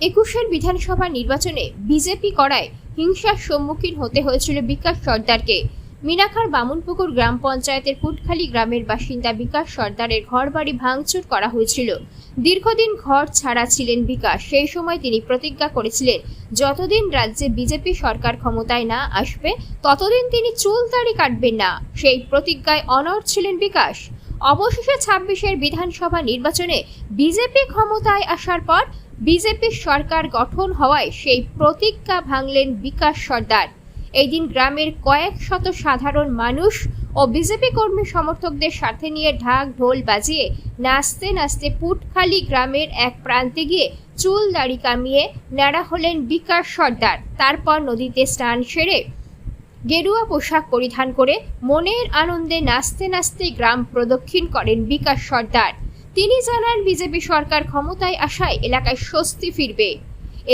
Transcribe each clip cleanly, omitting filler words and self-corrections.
2021 বিধানসভা নির্বাচনে বিজেপি করায় হিংসার সম্মুখীন হতে হয়েছিল বিকাশ সর্দারকে। মিনাখার বামুনপুকুর গ্রাম পঞ্চায়েতের কুটখালি গ্রামের বাসিন্দা বিকাশ সর্দারের ঘরবাড়ি ভাঙচুর করা হয়েছিল। দীর্ঘদিন ঘর ছাড়া ছিলেন বিকাশ। সেই সময় তিনি প্রতিজ্ঞা করেছিলেন, যতদিন রাজ্যে বিজেপি সরকার ক্ষমতায় না আসবে ততদিন তিনি চুল দাড়ি কাটবেন না। সেই প্রতিজ্ঞায় অনড় ছিলেন বিকাশ। অবশেষে 26-এর বিধানসভা নির্বাচনে বিজেপি ক্ষমতায় আসার পর বিজেপি সরকার গঠন হওয়ায় সেই প্রতিজ্ঞা ভাঙলেন বিকাশ সর্দার। এই দিন গ্রামের কয়েক শত সাধারণ মানুষ ও বিজেপি কর্মী সমর্থকদের সাথে নিয়ে ঢাক ঢোল বাজিয়ে নাচতে নাচতে পুটখালি গ্রামের এক প্রান্তে গিয়ে চুল দাড়ি কামিয়ে ন্যাড়া হলেন বিকাশ সর্দার। তারপর নদীতে স্নান সেরে গেরুয়া পোশাক পরিধান করে মনের আনন্দে নাচতে নাচতে গ্রাম প্রদক্ষিণ করেন বিকাশ সর্দার। তিনি জানান, বিজেপি সরকার ক্ষমতায় আসায় এলাকায় স্বস্তি ফিরবে।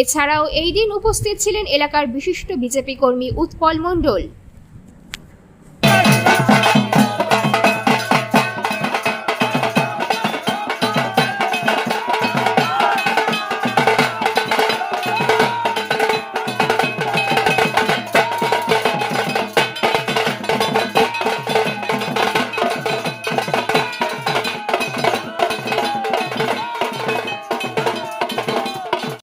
এছাড়াও এই দিন উপস্থিত ছিলেন এলাকার বিশিষ্ট বিজেপি কর্মী উৎপল মণ্ডল।